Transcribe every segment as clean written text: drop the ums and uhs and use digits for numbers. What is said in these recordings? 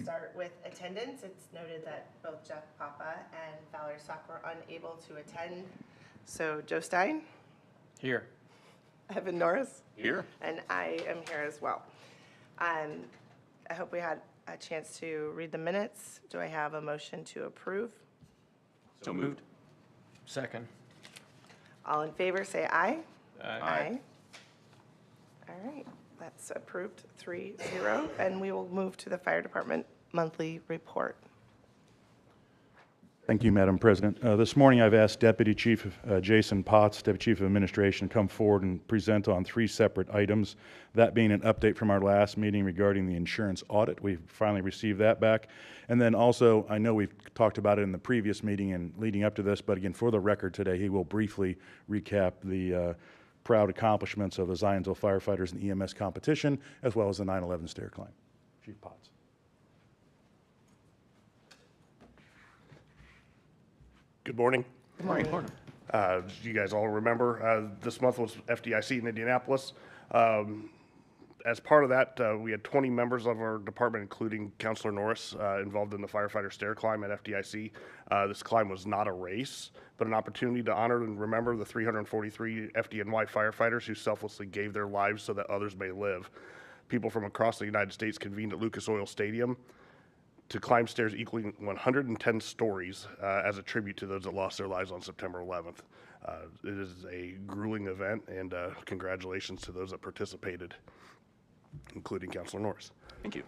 start with attendance. It's noted that both Jeff Papa and Valerie Stock were unable to attend. So Joe Stein, Here. Evan Norris, Here. and I am here as well. I hope we had a chance to read the minutes. Do I have a motion to approve? So moved. Second. All in favor, say aye. Aye. All right, that's approved 3-0, and we will move to the fire department monthly report. Thank you, Madam President. This morning, I've asked Deputy Chief Jason Potts, Deputy Chief of Administration, to come forward and present on 3 separate items, that being an update from our last meeting regarding the insurance audit. We've finally received that back. And then also, I know we've talked about it in the previous meeting and leading up to this, but again, for the record today, he will briefly recap the proud accomplishments of the Zionsville firefighters in the EMS competition, as well as the 9/11 stair climb. Chief Potts. Good morning. Good morning. As you guys all remember, this month was FDIC in Indianapolis. As part of that, we had 20 members of our department, including Counselor Norris, involved in the firefighter stair climb at FDIC. This climb was not a race, but an opportunity to honor and remember the 343 FDNY firefighters who selflessly gave their lives so that others may live. People from across the United States convened at Lucas Oil Stadium to climb stairs equaling 110 stories as a tribute to those that lost their lives on September 11th. It is a grueling event, and congratulations to those that participated, including Counselor Norris. Thank you.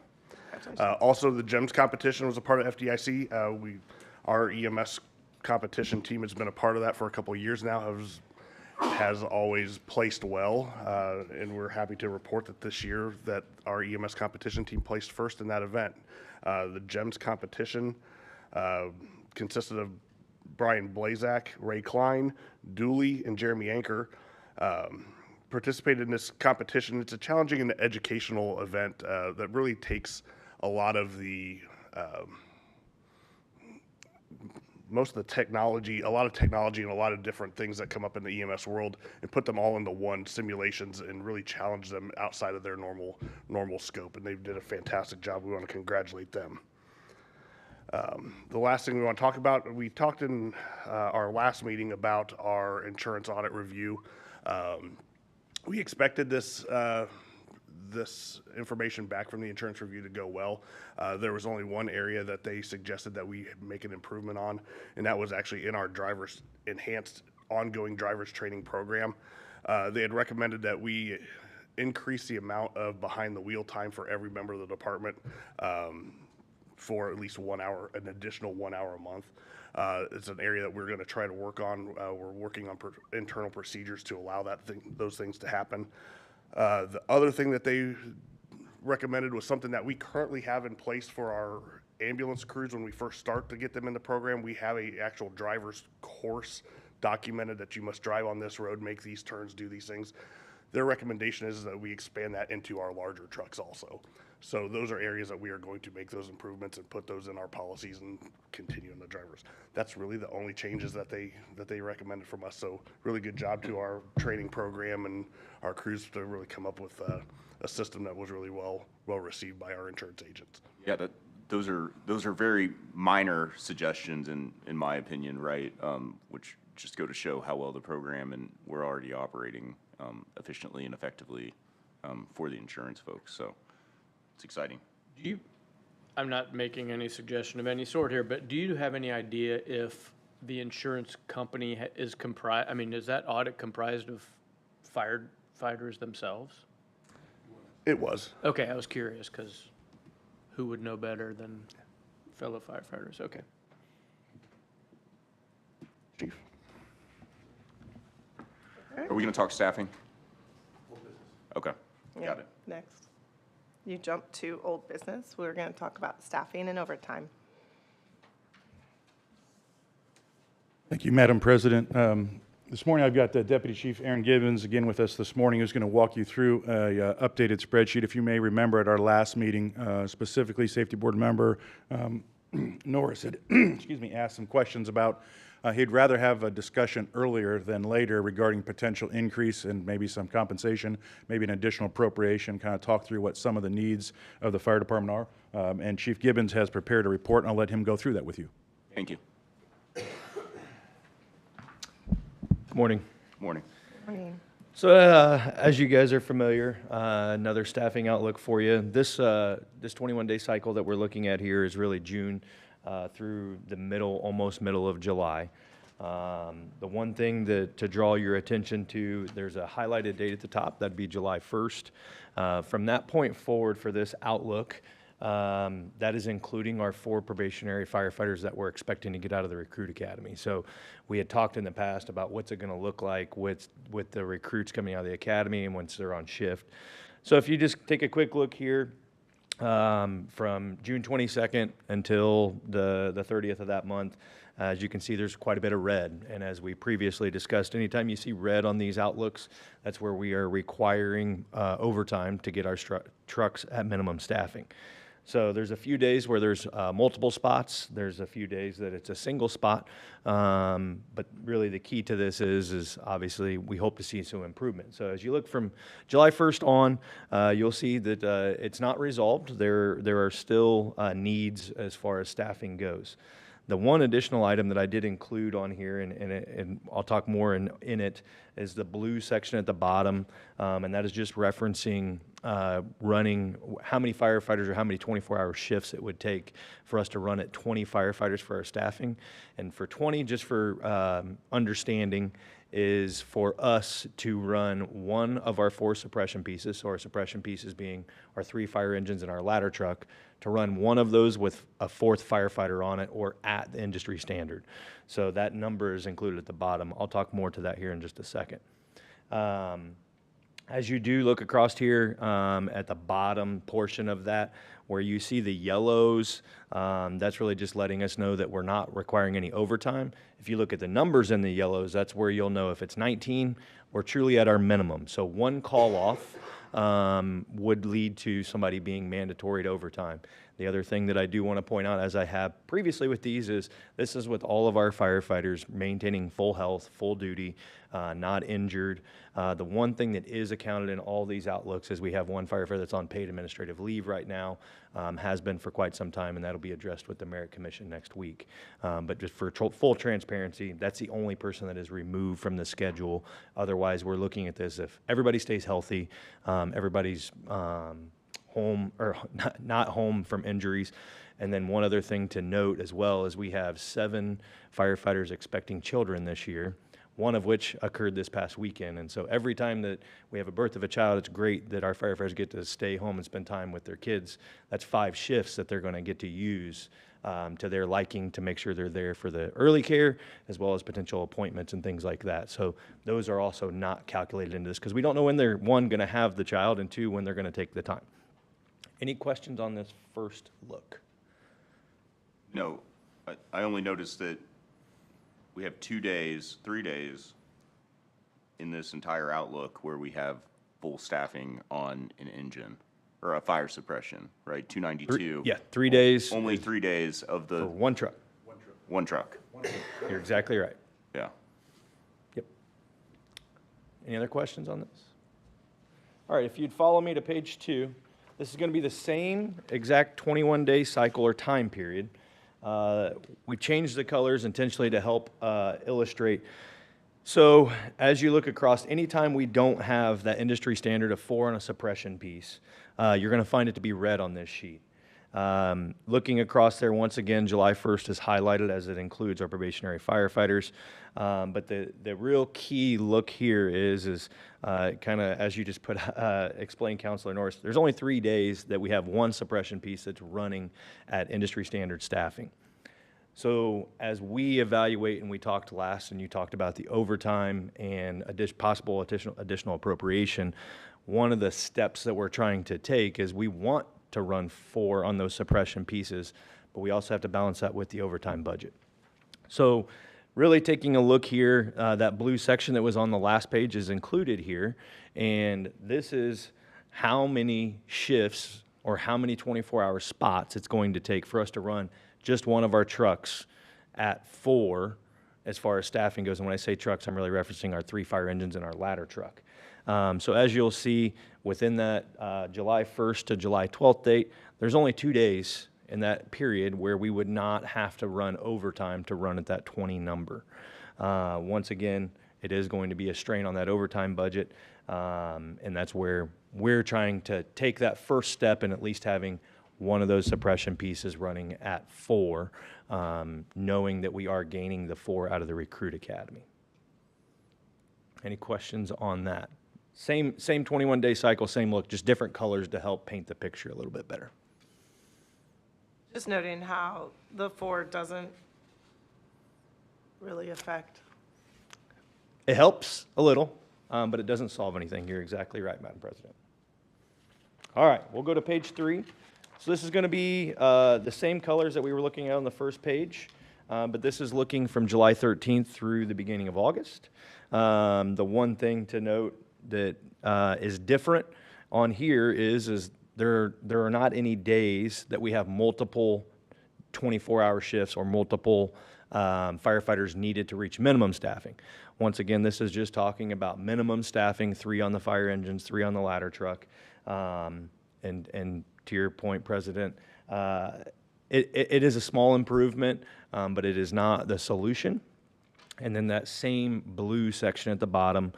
Also, the GEMS competition was a part of FDIC. Our EMS competition team has been a part of that for a couple of years now. Has always placed well, and we're happy to report that this year that our EMS competition team placed first in that event. The GEMS competition consisted of Brian Blazak, Ray Klein, Dooley, and Jeremy Anker. Participated in this competition. It's a challenging and educational event that really takes a lot of the most of the technology, a lot of technology and a lot of different things that come up in the EMS world, and put them all into one simulations and really challenge them outside of their normal scope. And they did a fantastic job. We want to congratulate them. The last thing we want to talk about, we talked in our last meeting about our insurance audit review. We expected this information back from the insurance review to go well. There was only one area that they suggested that we make an improvement on, and that was actually in our enhanced ongoing driver's training program. They had recommended that we increase the amount of behind the wheel time for every member of the department for at least 1 hour, an additional 1 hour a month. It's an area that we're going to try to work on. We're working on internal procedures to allow those things to happen. The other thing that they recommended was something that we currently have in place for our ambulance crews when we first start to get them in the program. We have a actual driver's course documented that you must drive on this road, make these turns, do these things. Their recommendation is that we expand that into our larger trucks also. So those are areas that we are going to make those improvements and put those in our policies and continue in the drivers. That's really the only changes that they recommended from us. So really good job to our training program and our crews to really come up with a system that was really well received by our insurance agents. Yeah, those are very minor suggestions in my opinion, right? Which just go to show how well the program and we're already operating efficiently and effectively for the insurance folks. So it's exciting. I'm not making any suggestion of any sort here, but do you have any idea if the insurance company is comprised, I mean, is that audit comprised of firefighters themselves? It was. Okay, I was curious because who would know better than fellow firefighters? Okay. Chief. Are we going to talk staffing? Okay, Yeah, got it. next. You jumped to old business. We're going to talk about staffing and overtime. Thank you, Madam President. This morning, I've got the Deputy Chief Aaron Gibbons again with us this morning, who's going to walk you through a updated spreadsheet. If you may remember at our last meeting, specifically Safety Board member Norris had asked some questions about He'd rather have a discussion earlier than later regarding potential increase and maybe some compensation, maybe an additional appropriation, kind of talk through what some of the needs of the fire department are. And Chief Gibbons has prepared a report, and I'll let him go through that with you. Thank you. Morning. Morning. So as you guys are familiar, another staffing outlook for you. This 21-day cycle that we're looking at here is really June through the almost middle of July. The one thing to draw your attention to, there's a highlighted date at the top, that'd be July 1st. From that point forward for this outlook, that is including our 4 probationary firefighters that we're expecting to get out of the recruit academy. So we had talked in the past about what's it going to look like with the recruits coming out of the academy and once they're on shift. So if you just take a quick look here, from June 22nd until the 30th of that month, as you can see, there's quite a bit of red. And as we previously discussed, anytime you see red on these outlooks, that's where we are requiring overtime to get our trucks at minimum staffing. So there's a few days where there's multiple spots. There's a few days that it's a single spot. But really the key to this is obviously we hope to see some improvement. So as you look from July 1st on, you'll see that it's not resolved. There are still needs as far as staffing goes. The one additional item that I did include on here, and I'll talk more in it, is the blue section at the bottom, and that is just referencing running how many firefighters or how many 24-hour shifts it would take for us to run at 20 firefighters for our staffing. And for 20, just for understanding, is for us to run one of our 4 suppression pieces, so our suppression pieces being our 3 fire engines and our ladder truck, to run one of those with a 4th firefighter on it or at the industry standard. So that number is included at the bottom. I'll talk more to that here in just a second. As you do look across here at the bottom portion of that, where you see the yellows, that's really just letting us know that we're not requiring any overtime. If you look at the numbers in the yellows, that's where you'll know if it's 19, we're truly at our minimum. So one call off would lead to somebody being mandatory to overtime. The other thing that I do want to point out, as I have previously with these, is this is with all of our firefighters maintaining full health, full duty, not injured. The one thing that is accounted in all these outlooks is we have one firefighter that's on paid administrative leave right now, has been for quite some time, and that'll be addressed with the Merit Commission next week. But just for full transparency, that's the only person that is removed from the schedule. Otherwise, we're looking at this if everybody stays healthy, everybody's home or not home from injuries. And then one other thing to note as well is we have 7 firefighters expecting children this year, one of which occurred this past weekend. And so every time that we have a birth of a child, it's great that our firefighters get to stay home and spend time with their kids. That's 5 shifts that they're going to get to use to their liking to make sure they're there for the early care as well as potential appointments and things like that. So those are also not calculated into this because we don't know when they're, 1, going to have the child, and 2, when they're going to take the time. Any questions on this first look? No, I only noticed that we have 2 days, 3 days in this entire outlook where we have full staffing on an engine or a fire suppression, right? 292. Yeah, 3 days. Only 3 days of the For one truck. one truck. You're exactly right. Yeah. Yep. Any other questions on this? All right, if you'd follow me to page 2, this is going to be the same exact 21-day cycle or time period. We changed the colors intentionally to help illustrate. So as you look across, anytime we don't have that industry standard of 4 on a suppression piece, you're going to find it to be red on this sheet. Looking across there, once again, July 1st is highlighted as it includes our probationary firefighters. But the real key look here is kind of, as you just explained, Councilor Norris, there's only 3 days that we have one suppression piece that's running at industry standard staffing. So as we evaluate, and we talked last, and you talked about the overtime and possible additional appropriation, one of the steps that we're trying to take is we want to run 4 on those suppression pieces, but we also have to balance that with the overtime budget. So really taking a look here, that blue section that was on the last page is included here, and this is how many shifts or how many 24-hour spots it's going to take for us to run just one of our trucks at 4 as far as staffing goes. And when I say trucks, I'm really referencing our 3 fire engines and our ladder truck. So as you'll see, within that July 1st to July 12th date, there's only 2 days in that period where we would not have to run overtime to run at that 20 number. Once again, it is going to be a strain on that overtime budget, and that's where we're trying to take that first step in at least having one of those suppression pieces running at 4, knowing that we are gaining the 4 out of the recruit academy. Any questions on that? Same 21-day cycle, same look, just different colors to help paint the picture a little bit better. Just noting how the 4 doesn't really affect. It helps a little, but it doesn't solve anything. You're exactly right, Madam President. All right, we'll go to page 3. So this is going to be the same colors that we were looking at on the first page, but this is looking from July 13th through the beginning of August. The one thing to note that is different on here is there are not any days that we have multiple 24-hour shifts or multiple firefighters needed to reach minimum staffing. Once again, this is just talking about minimum staffing, 3 on the fire engines, 3 on the ladder truck. And to your point, President, it is a small improvement, but it is not the solution. And then that same blue section at the bottom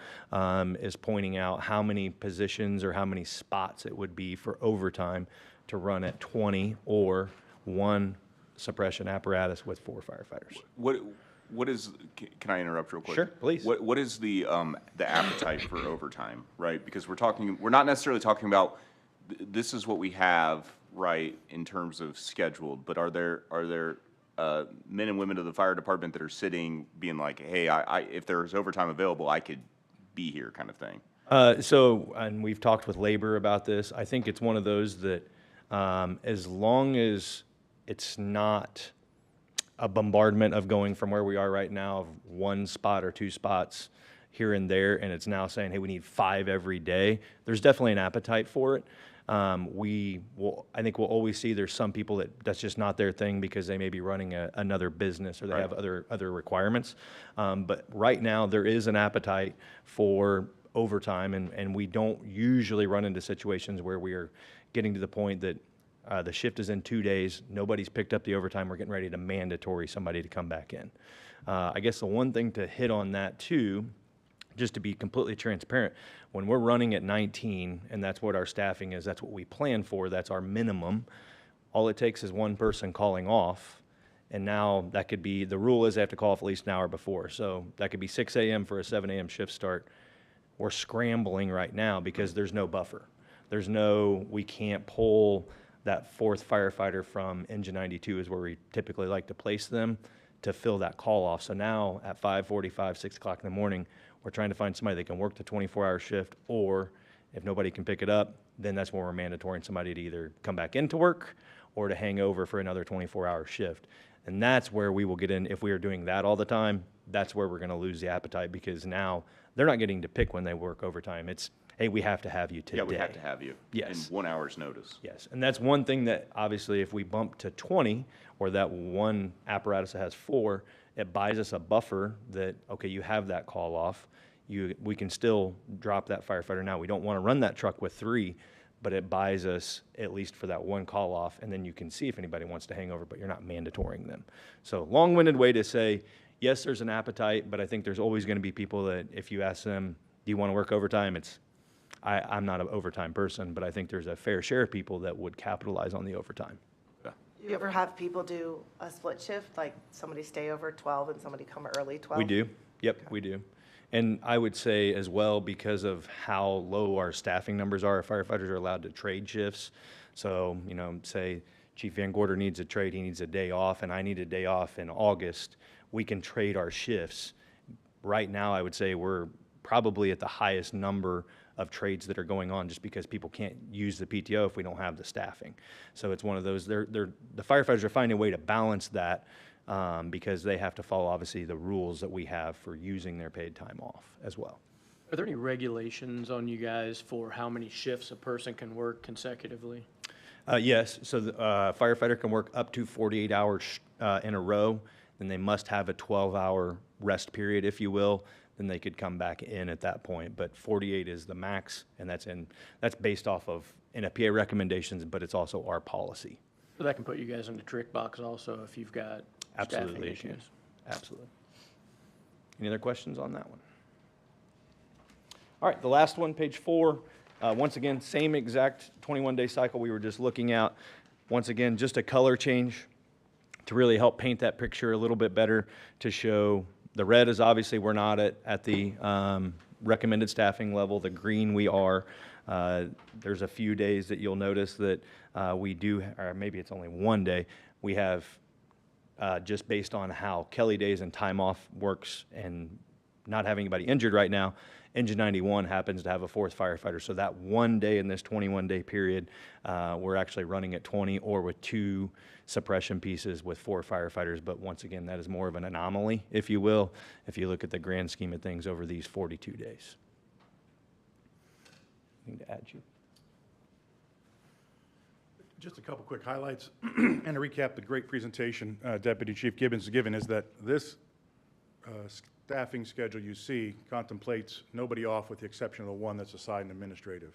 is pointing out how many positions or how many spots it would be for overtime to run at 20 or 1 suppression apparatus with 4 firefighters. What is, can I interrupt real quick? Sure, please. What is the appetite for overtime, right? Because we're not necessarily talking about, this is what we have, right, in terms of scheduled, but are there men and women of the fire department that are sitting being like, hey, if there's overtime available, I could be here kind of thing? And we've talked with labor about this. I think it's one of those that as long as it's not a bombardment of going from where we are right now of 1 spot or 2 spots here and there, and it's now saying, hey, we need 5 every day, there's definitely an appetite for it. I think we'll always see there's some people that's just not their thing because they may be running another business or they have other requirements. But right now there is an appetite for overtime, and we don't usually run into situations where we are getting to the point that the shift is in 2 days, nobody's picked up the overtime, we're getting ready to mandatory somebody to come back in. I guess the one thing to hit on that too, just to be completely transparent, when we're running at 19, and that's what our staffing is, that's what we plan for, that's our minimum, all it takes is 1 person calling off, and now that could be, the rule is they have to call off at least an hour before, so that could be 6 a.m. for a 7 a.m. shift start. We're scrambling right now because there's no buffer. We can't pull that 4th firefighter from engine 92 is where we typically like to place them to fill that call off. So now at 5:45, 6 o'clock in the morning, we're trying to find somebody that can work the 24-hour shift, or if nobody can pick it up, then that's when we're mandatorying somebody to either come back into work or to hang over for another 24-hour shift. And that's where we will get in. If we are doing that all the time, that's where we're going to lose the appetite, because now they're not getting to pick when they work overtime. It's, hey, we have to have you today. Yeah, we have to have you. Yes. In 1 hour's notice. Yes, and that's one thing that obviously if we bump to 20, or that one apparatus that has 4, it buys us a buffer that, okay, you have that call off. We can still drop that firefighter now. We don't want to run that truck with 3, but it buys us at least for that 1 call off, and then you can see if anybody wants to hang over, but you're not mandatorying them. So long-winded way to say, yes, there's an appetite, but I think there's always going to be people that if you ask them, do you want to work overtime? I'm not an overtime person, but I think there's a fair share of people that would capitalize on the overtime. Yeah. You ever have people do a split shift, like somebody stay over 12 and somebody come early 12? We do. Yep, we do. And I would say as well, because of how low our staffing numbers are, firefighters are allowed to trade shifts. So, say Chief Van Gorder needs a trade, he needs a day off, and I need a day off in August, we can trade our shifts. Right now, I would say we're probably at the highest number of trades that are going on, just because people can't use the PTO if we don't have the staffing. So it's one of those, the firefighters are finding a way to balance that, because they have to follow, obviously, the rules that we have for using their paid time off as well. Are there any regulations on you guys for how many shifts a person can work consecutively? Yes, so the firefighter can work up to 48 hours in a row, then they must have a 12-hour rest period, if you will, then they could come back in at that point. But 48 is the max, and that's based off of NFPA recommendations, but it's also our policy. So that can put you guys in the trick box also if you've got staffing Absolutely, it can. issues. Absolutely. Any other questions on that one? All right, the last one, page 4. Once again, same exact 21-day cycle we were just looking at. Once again, just a color change to really help paint that picture a little bit better, to show the red is obviously we're not at the recommended staffing level. The green we are. There's a few days that you'll notice that we do, or maybe it's only one day, we have just based on how Kelly days and time off works and not having anybody injured right now, Engine 91 happens to have a 4th firefighter. So that one day in this 21-day period, we're actually running at 20 or with 2 suppression pieces with 4 firefighters. But once again, that is more of an anomaly, if you will, if you look at the grand scheme of things over these 42 days. Anything to add, Chief? Just a couple quick highlights and to recap the great presentation Deputy Chief Gibbons has given is that this staffing schedule you see contemplates nobody off with the exception of the one that's assigned administrative.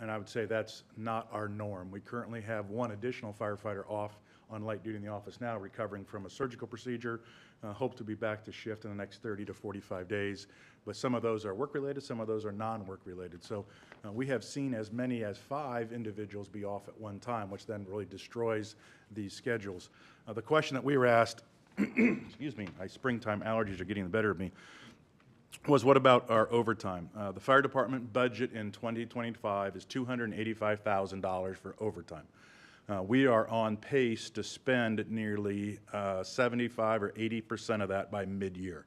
And I would say that's not our norm. We currently have 1 additional firefighter off on light duty in the office now, recovering from a surgical procedure. Hope to be back to shift in the next 30 to 45 days. But some of those are work-related, some of those are non-work related. So we have seen as many as 5 individuals be off at one time, which then really destroys these schedules. The question that we were asked, excuse me, my springtime allergies are getting the better of me, was what about our overtime? The fire department budget in 2025 is $285,000 for overtime. We are on pace to spend nearly 75 or 80% of that by mid-year.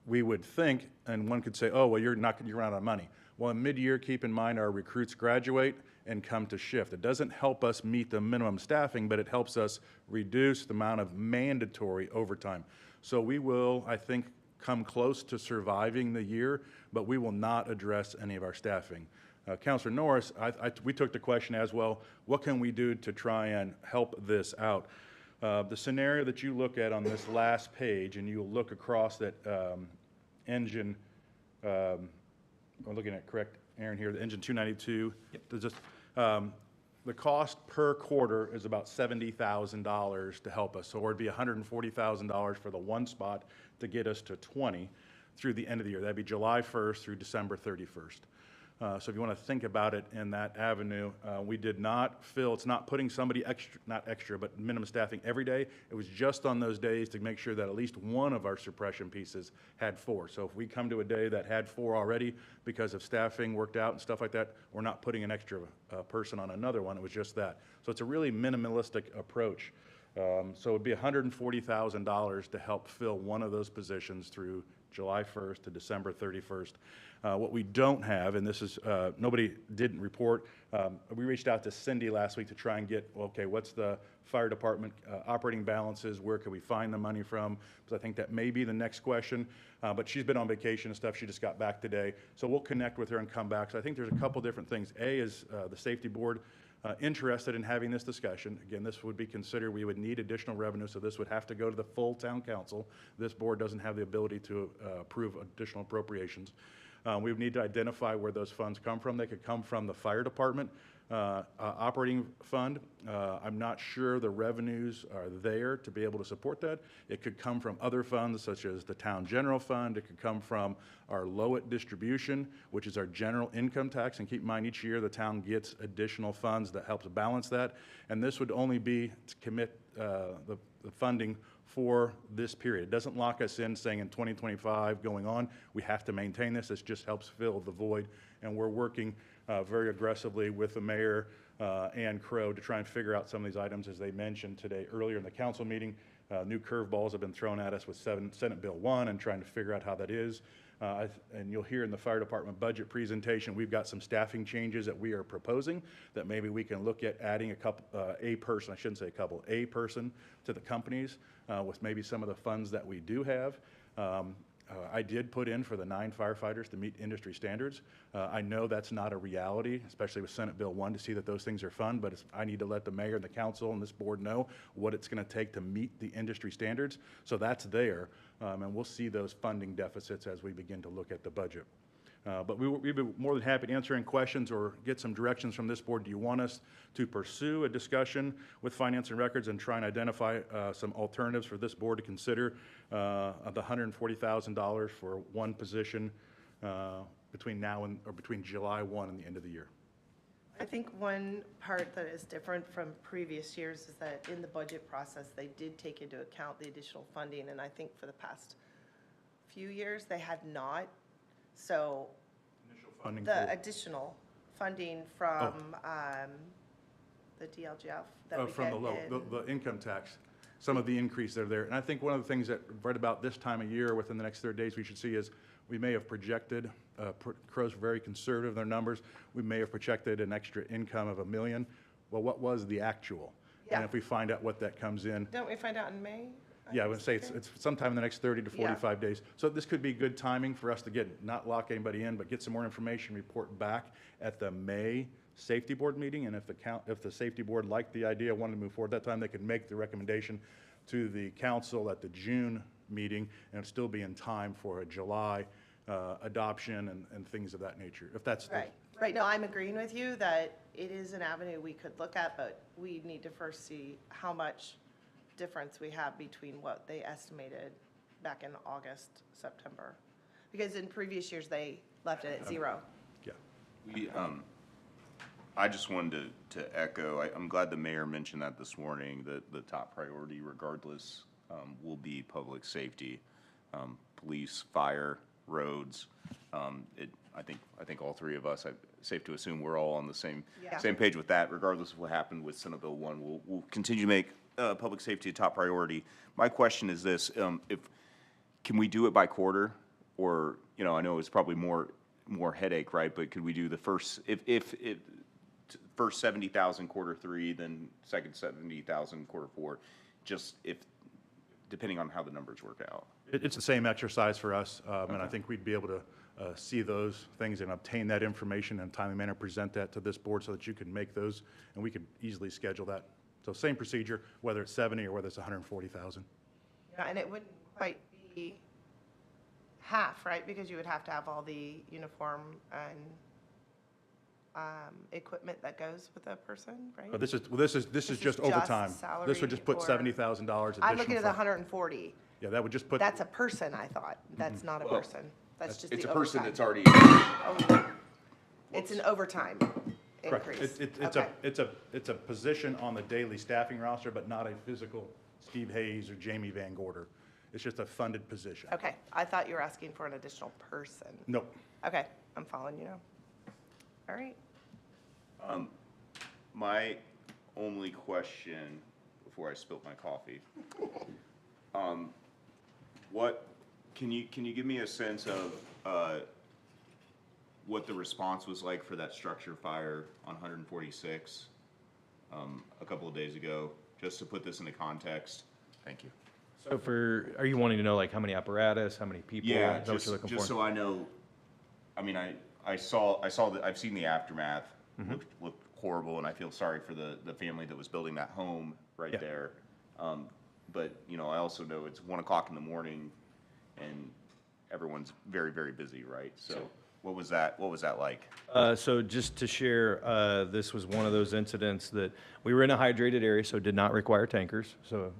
We would think, and one could say, oh, well, you're out of money. Well, in mid-year, keep in mind our recruits graduate and come to shift. It doesn't help us meet the minimum staffing, but it helps us reduce the amount of mandatory overtime. So we will, I think, come close to surviving the year, but we will not address any of our staffing. Councilor Norris, we took the question as well, what can we do to try and help this out? The scenario that you look at on this last page, and you'll look across that engine, I'm looking at correct, Aaron here, the engine 292. Yep. The cost per quarter is about $70,000 to help us. So it'd be $140,000 for the one spot to get us to 20 through the end of the year. That'd be July 1st through December 31st. So if you want to think about it in that avenue, we did not fill, it's not putting somebody extra, not extra, but minimum staffing every day. It was just on those days to make sure that at least one of our suppression pieces had 4. So if we come to a day that had 4 already because of staffing worked out and stuff like that, we're not putting an extra person on another one. It was just that. So it's a really minimalistic approach. So it would be $140,000 to help fill one of those positions through July 1st to December 31st. What we don't have, and this is, nobody didn't report, we reached out to Cindy last week to try and get, okay, what's the fire department operating balances, where can we find the money from? Because I think that may be the next question, but she's been on vacation and stuff, she just got back today. So we'll connect with her and come back. So I think there's a couple different things. A is the safety board interested in having this discussion. Again, this would be considered, we would need additional revenue, so this would have to go to the full town council. This board doesn't have the ability to approve additional appropriations. We would need to identify where those funds come from. They could come from the fire department operating fund. I'm not sure the revenues are there to be able to support that. It could come from other funds such as the town general fund. It could come from our Lowit distribution, which is our general income tax. And keep in mind, each year the town gets additional funds that helps balance that. And this would only be to commit the funding for this period. It doesn't lock us in saying in 2025 going on, we have to maintain this. This just helps fill the void. And we're working very aggressively with the mayor and Crow to try and figure out some of these items. As they mentioned today earlier in the council meeting, new curveballs have been thrown at us with Senate Bill 1 and trying to figure out how that is. And you'll hear in the fire department budget presentation, we've got some staffing changes that we are proposing that maybe we can look at adding a person to the companies with maybe some of the funds that we do have. I did put in for the 9 firefighters to meet industry standards. I know that's not a reality, especially with Senate Bill 1, to see that those things are fun, but I need to let the mayor and the council and this board know what it's going to take to meet the industry standards. So that's there, and we'll see those funding deficits as we begin to look at the budget. But we'd be more than happy to answer any questions or get some directions from this board. Do you want us to pursue a discussion with Finance and Records and try and identify some alternatives for this board to consider of the $140,000 for one position between now and, or between July 1 and the end of the year? I think one part that is different from previous years is that in the budget process, they did take into account the additional funding, and I think for the past few years, they had not. So Funding the for- additional funding from the DLGF that we from get the low, in. the income tax, some of the increase that are there. And I think one of the things that right about this time of year, within the next 30 days, we should see is we may have projected, Crow's very conservative in their numbers, we may have projected an extra income of $1 million. Well, what was the actual? Yeah. And if we find out what that comes in, Don't we find out in May? yeah, I would say it's sometime in the next 30 to Yeah. 45 days. So this could be good timing for us to get, not lock anybody in, but get some more information, report back at the May Safety Board meeting. And if the Safety Board liked the idea, wanted to move forward that time, they could make the recommendation to the council at the June meeting, and it'd still be in time for a July adoption and things of that nature. If that's the- Right, right. No, I'm agreeing with you that it is an avenue we could look at, but we need to first see how much difference we have between what they estimated back in August, September. Because in previous years, they left it at 0. yeah. We, I just wanted to echo, I'm glad the mayor mentioned that this morning, that the top priority regardless will be public safety, police, fire, roads. I think all three of us, safe to assume we're all on the same Yeah. page with that, regardless of what happened with Senate Bill 1. We'll continue to make public safety a top priority. My question is this, can we do it by quarter? Or, I know it's probably more headache, right? But could we do the first, if first 70,000 quarter 3, then second 70,000 quarter 4, just depending on how the numbers work out? It's the same exercise for us, and I think we'd be able to see those things and obtain that information in a timely manner, present that to this board so that you can make those, and we could easily schedule that. So same procedure, whether it's 70 or whether it's 140,000. Yeah, and it wouldn't quite be half, right? Because you would have to have all the uniform and equipment that goes with a person, right? But this is This is just just overtime. This would salary just put or- $70,000 additional. I'm looking at the for- 140. Yeah, that would just put. That's a person, I thought. That's not a Well, person. That's just It's the a person overtime. that's already, Oh, it's an overtime Correct. increase. It's Okay. it's a position on the daily staffing roster, but not a physical Steve Hayes or Jamie Van Gorder. It's just a funded position. Okay, I thought you were asking for an additional person. Nope. Okay, I'm following you now. All right. my only question, before I spilt my coffee, can you give me a sense of, what the response was like for that structure fire on 146, a couple of days ago, just to put this into context? Thank you. So are you wanting to know like how many apparatus, how many people? Yeah, Is that what you're looking just for? so I know, I mean, I saw that, I've seen the aftermath, looked horrible, and I feel sorry for the family that was building that home right Yeah. there. But, I also know it's 1 o'clock in the morning, and everyone's very, very busy, right? So what was that like? So just to share, this was one of those incidents that we were in a hydrated area, so did not require tankers. So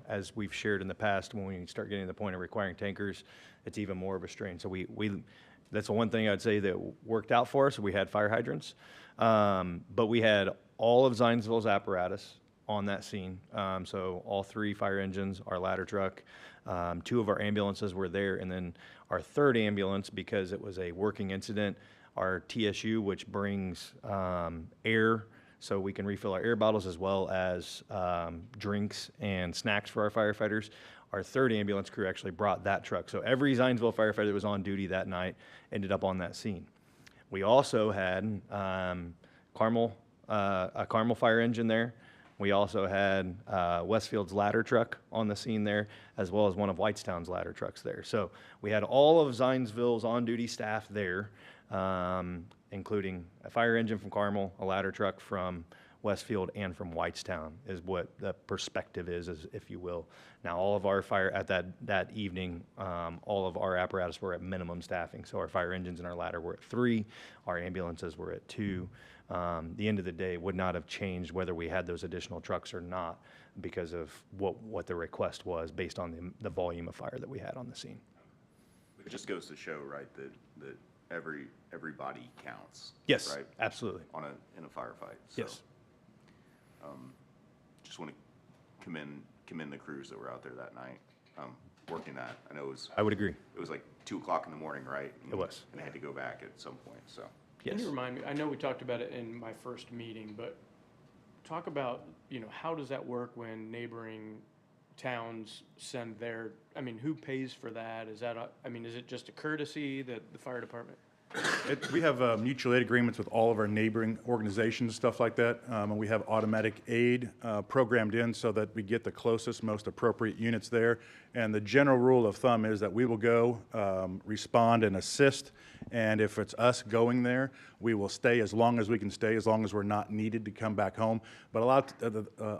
as we've shared in the past, when we start getting to the point of requiring tankers, it's even more of a strain. So that's the one thing I'd say that worked out for us. We had fire hydrants, but we had all of Zionsville's apparatus on that scene. So all 3 fire engines, our ladder truck, 2 of our ambulances were there, and then our 3rd ambulance, because it was a working incident, our TSU, which brings air so we can refill our air bottles as well as drinks and snacks for our firefighters. Our 3rd ambulance crew actually brought that truck. So every Zionsville firefighter that was on duty that night ended up on that scene. We also had a Carmel fire engine there. We also had Westfield's ladder truck on the scene there, as well as one of Whitestown's ladder trucks there. So we had all of Zionsville's on-duty staff there, including a fire engine from Carmel, a ladder truck from Westfield, and from Whitestown is what the perspective is, if you will. Now, all of our fire at that evening, all of our apparatus were at minimum staffing. So our fire engines and our ladder were at 3, our ambulances were at 2. The end of the day would not have changed whether we had those additional trucks or not because of what the request was based on the volume of fire that we had on the scene. It just goes to show, right, that every body counts. Yes, right? absolutely. In a firefight. So, Yes. just want to commend the crews that were out there that night, working that. I know I would agree. it was like 2 o'clock in the morning, right? It was. And they had to go back at some point, so. Yes. Can you remind me, I know we talked about it in my first meeting, but talk about, how does that work when neighboring towns send their, who pays for that? Is that, is it just a courtesy that the fire department? We have mutual aid agreements with all of our neighboring organizations, stuff like that, and we have automatic aid programmed in so that we get the closest, most appropriate units there. And the general rule of thumb is that we will go, respond, and assist. And if it's us going there, we will stay as long as we can stay, as long as we're not needed to come back home. But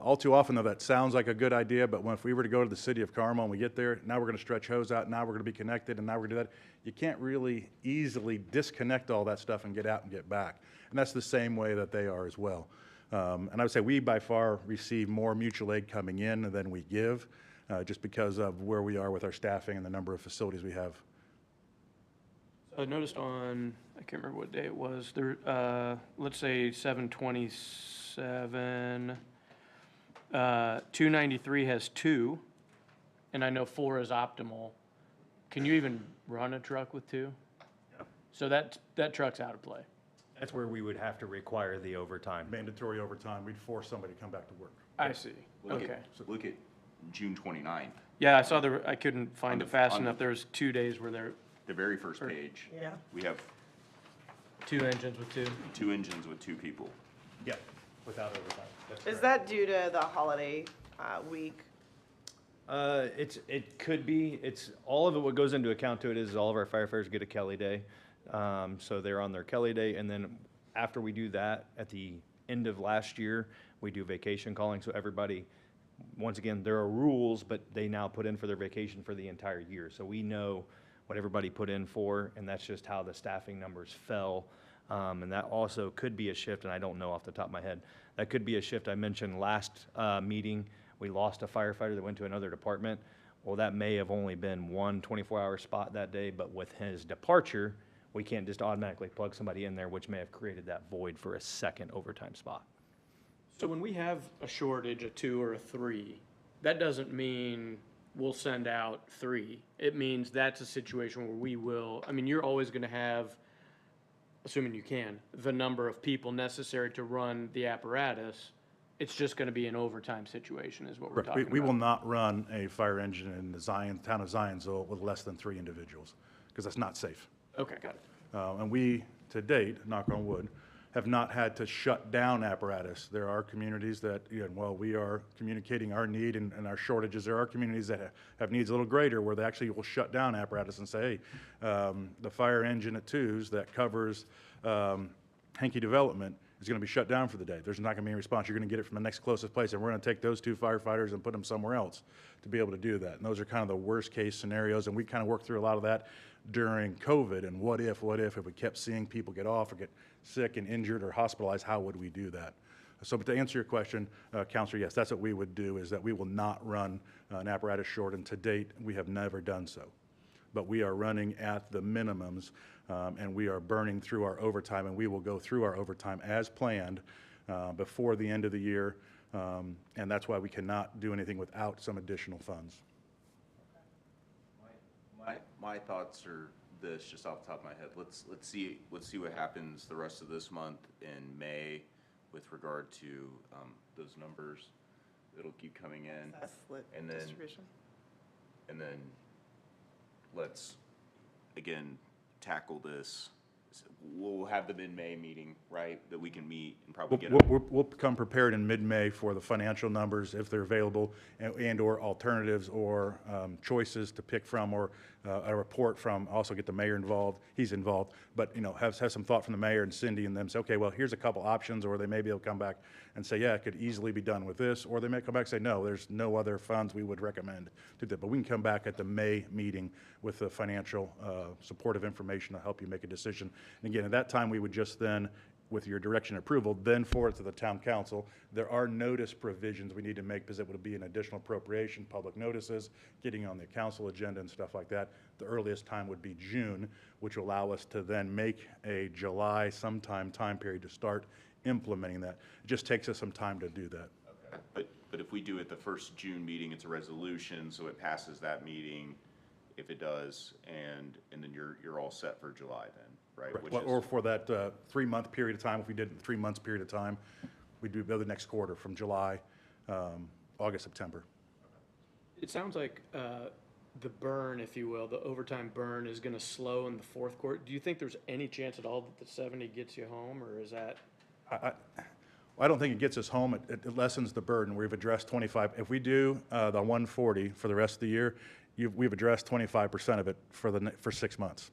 all too often, though, that sounds like a good idea. But if we were to go to the city of Carmel and we get there, now we're going to stretch hose out, now we're going to be connected, and now we're going to do that. You can't really easily disconnect all that stuff and get out and get back. And that's the same way that they are as well. And I would say we by far receive more mutual aid coming in than we give, just because of where we are with our staffing and the number of facilities we have. I noticed on, I can't remember what day it was, there, let's say 7/27, 293 has 2, and I know 4 is optimal. Can you even run a truck with 2? No. So that truck's out of play. That's where we would have to require the overtime. Mandatory overtime, we'd force somebody to come back to work. I see, Look okay. Look at June 29th, Yeah, I saw I couldn't find On it the- fast on the- enough. There was 2 days where there, the very first page. Yeah. We have 2 engines with 2. 2 engines with 2 people. Yeah, without overtime. That's Is correct. that due to the holiday week? It could be. It's all of it. What goes into account to it is all of our firefighters get a Kelly day, so they're on their Kelly day, and then after we do that, at the end of last year, we do vacation calling. So everybody, once again, there are rules, but they now put in for their vacation for the entire year. So we know what everybody put in for, and that's just how the staffing numbers fell. And that also could be a shift, and I don't know off the top of my head. That could be a shift. I mentioned last meeting, we lost a firefighter that went to another department. Well, that may have only been one 24-hour spot that day, but with his departure, we can't just automatically plug somebody in there, which may have created that void for a second overtime spot. So when we have a shortage, a 2 or a 3, that doesn't mean we'll send out 3. It means that's a situation where we will, you're always gonna have, assuming you can, the number of people necessary to run the apparatus. It's just gonna be an overtime situation is what we're Correct. talking about. We will not run a fire engine in the town of Zionsville with less than 3 individuals, because that's not safe. Okay, got it. And we, to date, knock on wood, have not had to shut down apparatus. There are communities that, while we are communicating our need and our shortages, there are communities that have needs a little greater where they actually will shut down apparatus and say, hey, the fire engine at 2s that covers Hankey Development is going to be shut down for the day. There's not going to be any response. You're going to get it from the next closest place, and we're going to take those 2 firefighters and put them somewhere else to be able to do that. And those are kind of the worst case scenarios, and we kind of worked through a lot of that during COVID. And what if we kept seeing people get off or get sick and injured or hospitalized, how would we do that? So, but to answer your question, Counselor, yes, that's what we would do, is that we will not run an apparatus short, and to date, we have never done so. But we are running at the minimums, and we are burning through our overtime, and we will go through our overtime as planned before the end of the year, and that's why we cannot do anything without some additional funds. My thoughts are this, just off the top of my head. Let's see what happens the rest of this month in May with regard to those numbers. It'll keep coming in, That's lit and then distribution. let's again tackle this we'll have the mid-May meeting, right, that we can meet and probably get a. We'll come prepared in mid-May for the financial numbers, if they're available, and/or alternatives or choices to pick from, or a report from, also get the mayor involved, he's involved, but, you know, have some thought from the mayor and Cindy and them, say, okay, well, here's a couple options, or they may be able to come back and say, yeah, it could easily be done with this, or they may come back and say, no, there's no other funds we would recommend to do. But we can come back at the May meeting with the financial supportive information to help you make a decision. And again, at that time, we would just then, with your direction and approval, then forward to the town council. There are notice provisions we need to make, because it would be an additional appropriation, public notices, getting on the council agenda and stuff like that. The earliest time would be June, which will allow us to then make a July sometime time period to start implementing that. It just takes us some time to do that. Okay. But if we do it the first June meeting, it's a resolution, so it passes that meeting, if it does, and then you're all set for July then, right? Which Or is, for that 3-month period of time, if we did it in 3 months period of time, we'd do the next quarter from July, August, September. It sounds like the burn, if you will, the overtime burn is going to slow in the fourth quarter. Do you think there's any chance at all that the 70 gets you home, or is that? I don't think it gets us home. It lessens the burden. We've addressed 25. If we do the 140 for the rest of the year, we've addressed 25% of it for 6 months.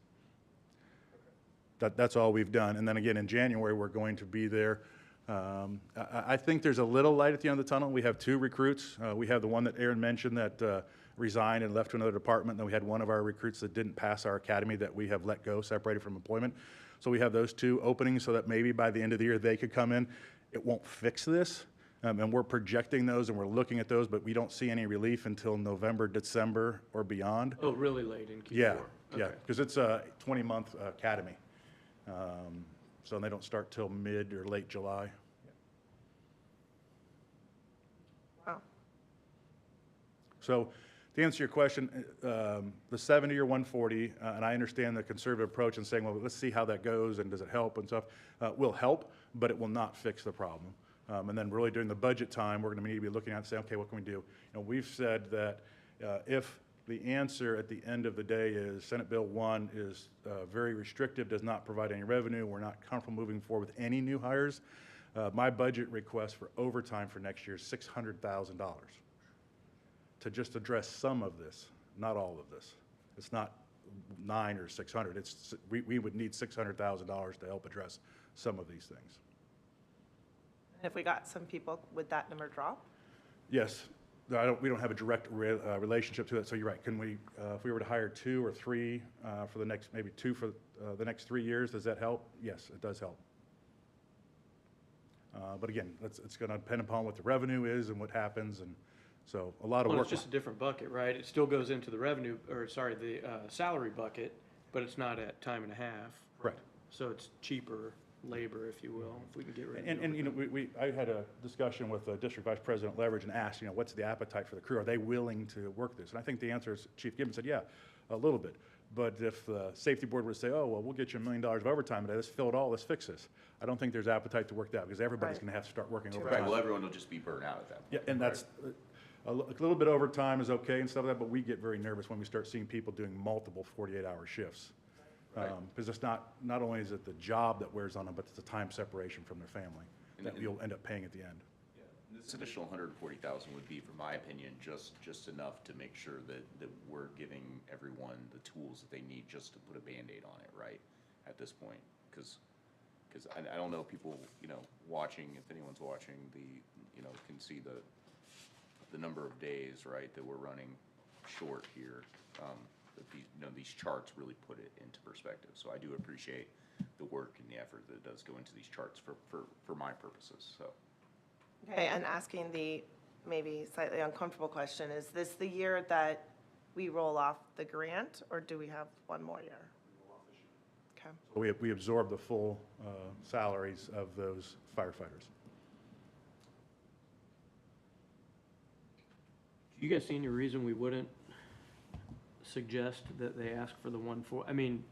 That's all we've done. And then again, in January, we're going to be there. I think there's a little light at the end of the tunnel. We have 2 recruits. We have the one that Aaron mentioned that resigned and left to another department. Then we had one of our recruits that didn't pass our academy that we have let go, separated from employment. So we have those 2 openings, so that maybe by the end of the year, they could come in. It won't fix this. And we're projecting those and we're looking at those, but we don't see any relief until November, December, or beyond. Oh, really late in Q4? Yeah, yeah, Okay. because it's a 20-month academy. So they don't start till mid or late July. Wow. So to answer your question, the 70 or 140, and I understand the conservative approach and saying, well, let's see how that goes and does it help and stuff, will help, but it will not fix the problem. And then really during the budget time, we're going to need to be looking at and say, okay, what can we do? You know, we've said that if the answer at the end of the day is Senate Bill 1 is very restrictive, does not provide any revenue, we're not comfortable moving forward with any new hires, my budget request for overtime for next year is $600,000 to just address some of this, not all of this. It's not 9 or 600. We would need $600,000 to help address some of these things. And if we got some people, would that number drop? Yes. We don't have a direct relationship to it, so you're right. Can we, if we were to hire 2 or 3 for the next, maybe 2 for the next 3 years, does that help? Yes, it does help. But again, it's going to depend upon what the revenue is and what happens, and so a lot of Well, work. it's just a different bucket, right? It still goes into the revenue, or sorry, the salary bucket, but it's not at time and a half. Correct. So it's cheaper labor, if you will, if we can get rid of it. And you know, I had a discussion with District Vice President Leverage and asked, you know, what's the appetite for the crew? Are they willing to work this? And I think the answer is, Chief Gibbons said, yeah, a little bit. But if the safety board were to say, oh, well, we'll get you $1 million of overtime today, let's fill it all, let's fix this. I don't think there's appetite to work that, because everybody's Right. going to have to start working Right, overtime. right, well, everyone will just be burnt out at that point. Yeah, and that's, a little bit overtime is okay and stuff like that, but we get very nervous when we start seeing people doing multiple 48-hour shifts. Right. Because it's not only is it the job that wears on them, but it's the time separation from their family that we'll end up paying at the end. This additional 140,000 would be, from my opinion, just enough to make sure that we're giving everyone the tools that they need just to put a Band-Aid on it, right, at this point. Because I don't know if people, you know, watching, if anyone's watching, can see the number of days, right, that we're running short here. These charts really put it into perspective. So I do appreciate the work and the effort that does go into these charts for my purposes, so. Okay, and asking the maybe slightly uncomfortable question, is this the year that we roll off the grant, or do we have one more year? Okay. So we absorb the full salaries of those firefighters. Do you guys see any reason we wouldn't suggest that they ask for the 140? I mean,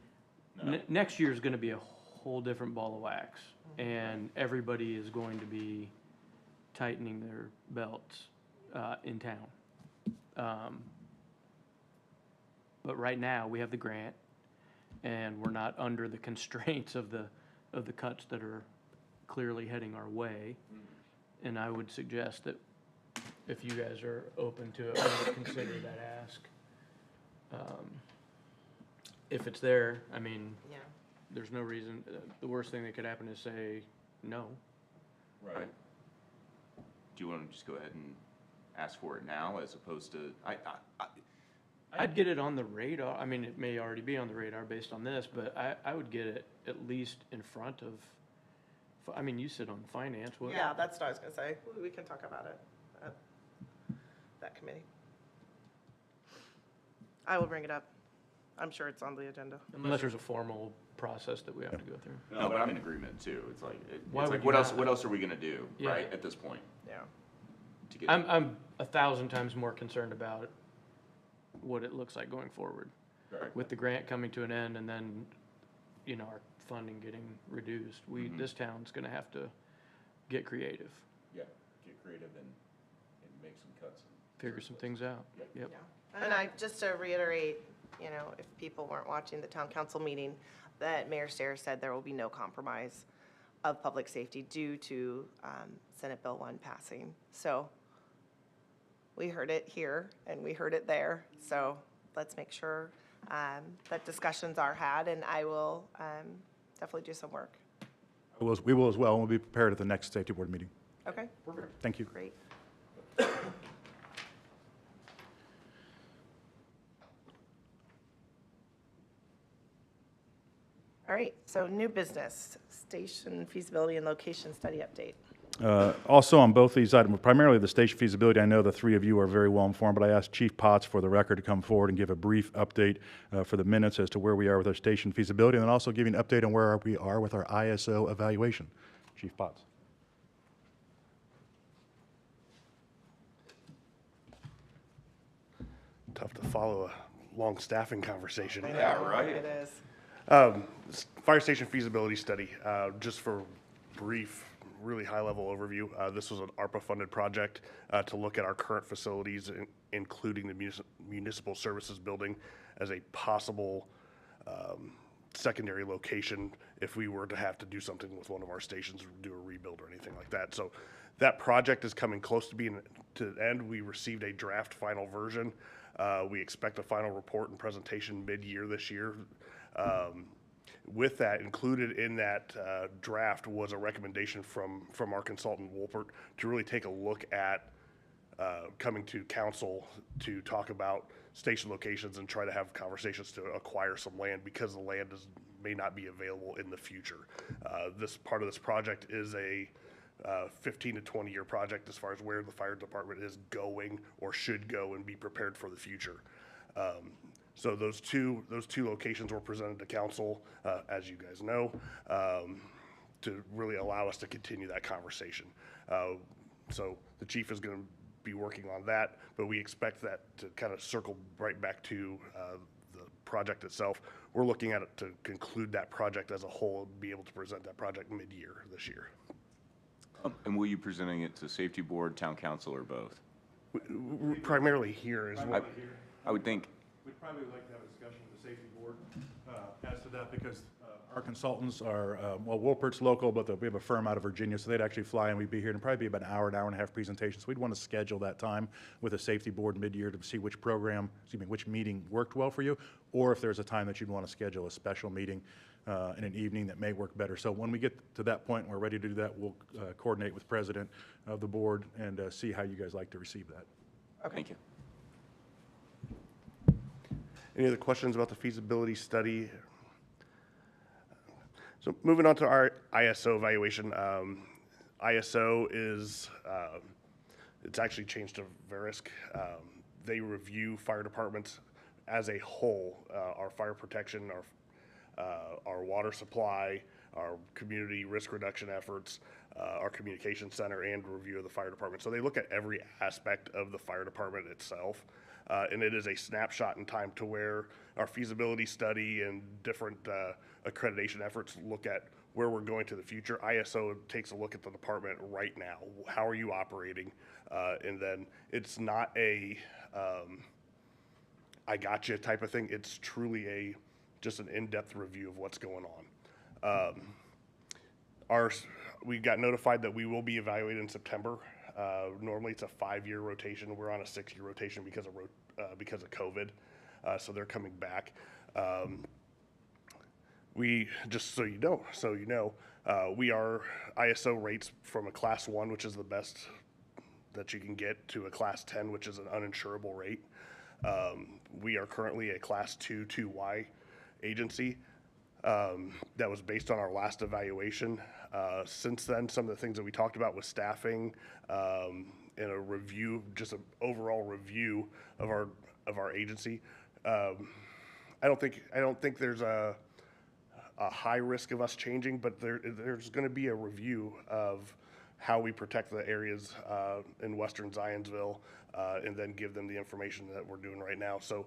No. next year is going to be a whole different ball of wax, and everybody is going to be tightening their belts in town. But right now, we have the grant, and we're not under the constraints of the cuts that are clearly heading our way. And I would suggest that if you guys are open to it, we would consider that ask. If it's there, I mean, Yeah. there's no reason, the worst thing that could happen is say no. Right. Do you want to just go ahead and ask for it now as opposed to, I'd get it on the radar. I mean, it may already be on the radar based on this, but I would get it at least in front of, I mean, you sit on finance. What? Yeah, that's what I was gonna say. We can talk about it at that committee. I will bring it up. I'm sure it's on the agenda. Unless there's a formal process that we have to go through. no, but I'm in agreement too. It's like, Why it's would like, you what else, not? what else are we gonna do, Yeah. right, at this point? Yeah. To get I'm 1,000 times more concerned about what it looks like going forward. Right. With the grant coming to an end and then, you know, our funding getting reduced. This town's gonna have to get creative, Yeah, get creative and make some cuts. figure some things out. Yep. And I, just to reiterate, you know, if people weren't watching the town council meeting, that Mayor Stair said there will be no compromise of public safety due to Senate Bill 1 passing. So we heard it here and we heard it there. So let's make sure that discussions are had, and I will definitely do some work. We will as well, and we'll be prepared at the next safety board meeting. Okay, Thank you. great. All right, so new business, station feasibility and location study update. Also on both these items, primarily the station feasibility, I know the three of you are very well informed, but I asked Chief Potts for the record to come forward and give a brief update for the minutes as to where we are with our station feasibility, and then also giving an update on where we are with our ISO evaluation. Chief Potts. Tough to follow a long staffing conversation. Yeah, right. It is. Fire station feasibility study, just for brief, really high-level overview. This was an ARPA-funded project to look at our current facilities, including the municipal services building, as a possible secondary location if we were to have to do something with one of our stations, do a rebuild or anything like that. So that project is coming close to being to the end. We received a draft final version. We expect a final report and presentation mid-year this year. With that, included in that draft was a recommendation from our consultant Wolpert to really take a look at coming to council to talk about station locations and try to have conversations to acquire some land because the land may not be available in the future. This part of this project is a 15 to 20 year project as far as where the fire department is going or should go and be prepared for the future. So those two locations were presented to council, as you guys know, to really allow us to continue that conversation. So the chief is going to be working on that, but we expect that to kind of circle right back to the project itself. We're looking at it to conclude that project as a whole, and be able to present that project mid-year this year. And will you presenting it to safety board, town council, or both? Primarily here is what. I would think, We'd probably like to have a discussion with the safety board as to that, because our consultants are, well, Wolpert's local, but we have a firm out of Virginia, so they'd actually fly and we'd be here, and probably be about an hour and a half presentation. So we'd want to schedule that time with the safety board mid-year to see which which meeting worked well for you, or if there's a time that you'd want to schedule a special meeting in an evening that may work better. So when we get to that point and we're ready to do that, we'll coordinate with president of the board and see how you guys like to receive that. thank you. Any other questions about the feasibility study? So moving on to our ISO evaluation. ISO is, it's actually changed to Verisk. They review fire departments as a whole, our fire protection, our water supply, our community risk reduction efforts, our communication center, and review of the fire department. So they look at every aspect of the fire department itself. And it is a snapshot in time to where our feasibility study and different accreditation efforts look at where we're going to the future. ISO takes a look at the department right now. How are you operating? And then it's not a I got you type of thing. It's truly a just an in-depth review of what's going on. We got notified that we will be evaluated in September. Normally it's a 5-year rotation. We're on a 6-year rotation because of COVID. So they're coming back. We, just so you know, we are ISO rates from a class 1, which is the best that you can get, to a class 10, which is an uninsurable rate. We are currently a class 2, 2Y agency. That was based on our last evaluation. Since then, some of the things that we talked about with staffing, and a review, just an overall review of our agency. I don't think there's a high risk of us changing, but there's going to be a review of how we protect the areas in Western Zionsville, and then give them the information that we're doing right now. So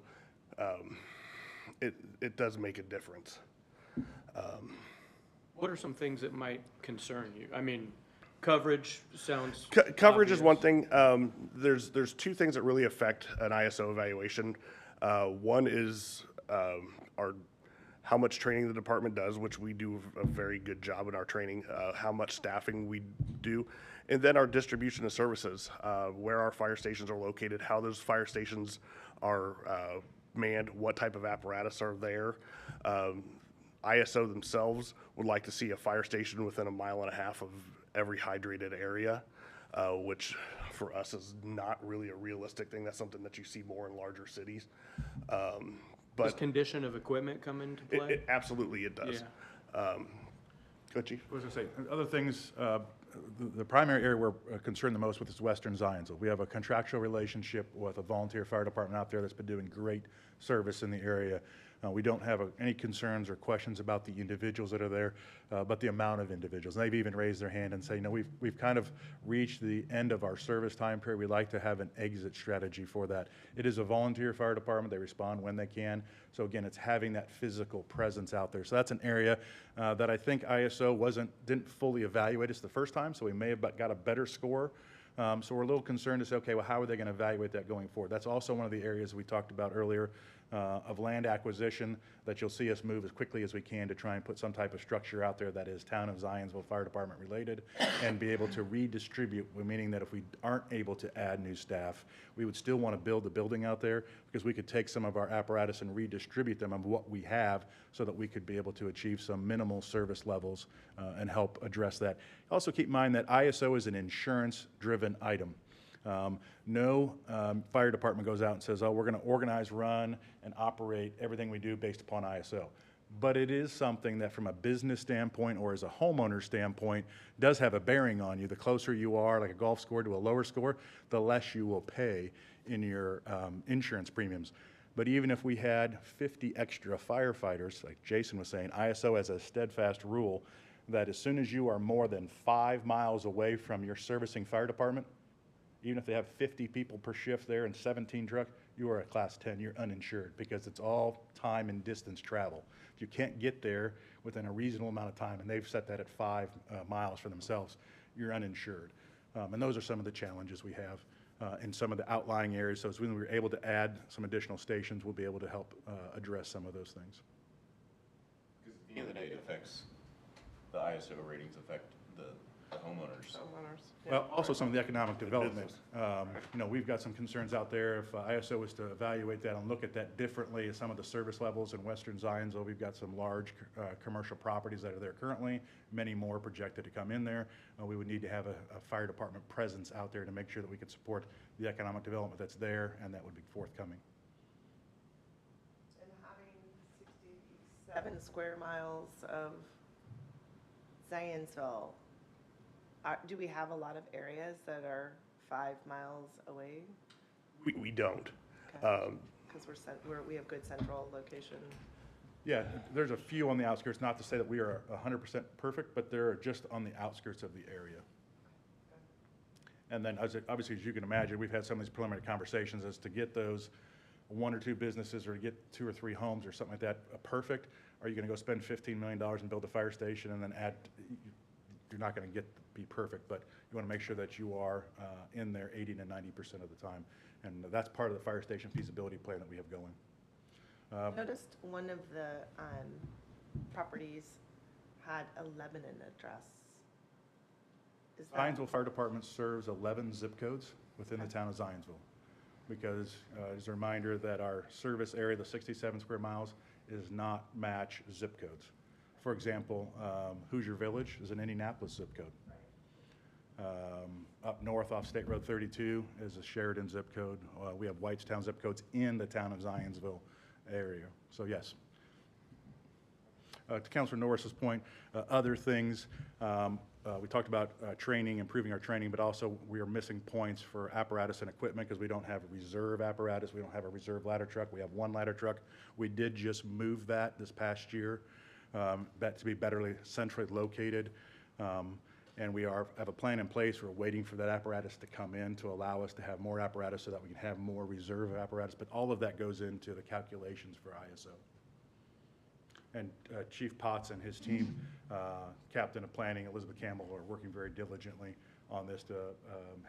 it does make a difference. What are some things that might concern you? I mean, coverage sounds Coverage is one obvious. thing. There's two things that really affect an ISO evaluation. One is how much training the department does, which we do a very good job in our training, how much staffing we do, and then our distribution of services, where our fire stations are located, how those fire stations are manned, what type of apparatus are there. ISO themselves would like to see a fire station within 1.5 miles of every hydrated area, which for us is not really a realistic thing. That's something that you see more in larger cities. Does condition of equipment come into play? Absolutely it does. Yeah. Go, Chief. I was going to say, other things, the primary area we're concerned the most with is Western Zionsville. We have a contractual relationship with a volunteer fire department out there that's been doing great service in the area. We don't have any concerns or questions about the individuals that are there, but the amount of individuals. And they've even raised their hand and say, we've kind of reached the end of our service time period. We'd like to have an exit strategy for that. It is a volunteer fire department. They respond when they can. So again, it's having that physical presence out there. So that's an area that I think ISO didn't fully evaluate us the first time, so we may have got a better score. So we're a little concerned to say, okay, well, how are they going to evaluate that going forward? That's also one of the areas we talked about earlier of land acquisition, that you'll see us move as quickly as we can to try and put some type of structure out there that is Town of Zionsville Fire Department related, and be able to redistribute, meaning that if we aren't able to add new staff, we would still want to build the building out there, because we could take some of our apparatus and redistribute them of what we have, so that we could be able to achieve some minimal service levels and help address that. Also keep in mind that ISO is an insurance-driven item. No fire department goes out and says, oh, we're going to organize, run, and operate everything we do based upon ISO. But it is something that from a business standpoint or as a homeowner standpoint does have a bearing on you. The closer you are, like a golf score, to a lower score, the less you will pay in your insurance premiums. But even if we had 50 extra firefighters, like Jason was saying, ISO has a steadfast rule that as soon as you are more than 5 miles away from your servicing fire department, even if they have 50 people per shift there and 17 trucks, you are a class 10, you're uninsured, because it's all time and distance travel. If you can't get there within a reasonable amount of time, and they've set that at 5 miles for themselves, you're uninsured. And those are some of the challenges we have in some of the outlying areas. So as when we're able to add some additional stations, we'll be able to help address some of those things. Because at the end of the day, it affects, the ISO ratings affect the homeowners. Well, also some of the economic development. We've got some concerns out there. If ISO was to evaluate that and look at that differently, some of the service levels in Western Zionsville, we've got some large commercial properties that are there currently, many more projected to come in there. We would need to have a fire department presence out there to make sure that we could support the economic development that's there, and that would be forthcoming. And having 67 square miles of Zionsville, do we have a lot of areas that are 5 miles away? We don't. Because we have good central location. Yeah, there's a few on the outskirts, not to say that we are 100% perfect, but they're just on the outskirts of the area. And then, obviously, as you can imagine, we've had some of these preliminary conversations as to get those 1 or 2 businesses, or to get 2 or 3 homes or something like that perfect. Are you going to go spend $15 million and build a fire station and then add? You're not going to be perfect, but you want to make sure that you are in there 80 to 90% of the time. And that's part of the fire station feasibility plan that we have going. I noticed one of the properties had a Lebanon address. Is that? Zionsville Fire Department serves 11 zip codes within the town of Zionsville. Because, as a reminder that our service area, the 67 square miles, is not match zip codes. For example, Hoosier Village is an Indianapolis zip code. Up north off State Road 32 is a Sheridan zip code. We have Whitestown zip codes in the town of Zionsville area. So yes. To Councilor Norris's point, other things, we talked about training, improving our training, but also we are missing points for apparatus and equipment because we don't have a reserve apparatus. We don't have a reserve ladder truck. We have one ladder truck. We did just move that this past year, that to be better centrally located. And we have a plan in place. We're waiting for that apparatus to come in to allow us to have more apparatus so that we can have more reserve apparatus. But all of that goes into the calculations for ISO. And Chief Potts and his team, Captain of Planning, Elizabeth Campbell, are working very diligently on this to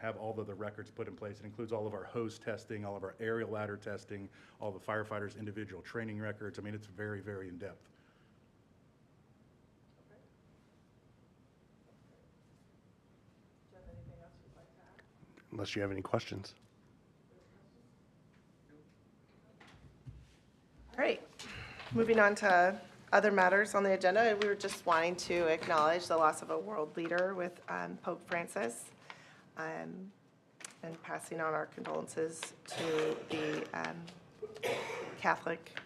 have all of the records put in place. It includes all of our hose testing, all of our aerial ladder testing, all the firefighters' individual training records. I mean, it's very, very in-depth. Unless you have any questions. All right, moving on to other matters on the agenda. We were just wanting to acknowledge the loss of a world leader with Pope Francis, and passing on our condolences to the Catholic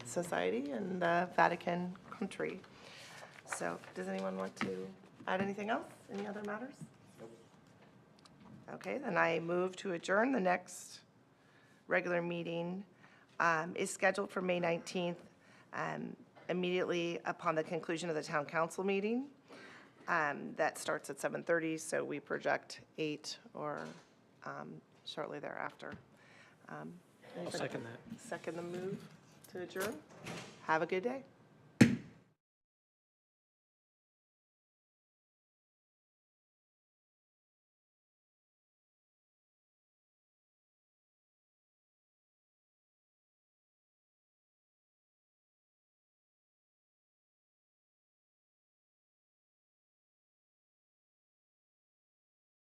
Society and the Vatican country. So does anyone want to add anything else? Any other matters? Okay, then I move to adjourn. The next regular meeting is scheduled for May 19th, immediately upon the conclusion of the town council meeting. That starts at 7:30, so we project 8 or shortly thereafter. I'll second that. Second the move to adjourn. Have a good day.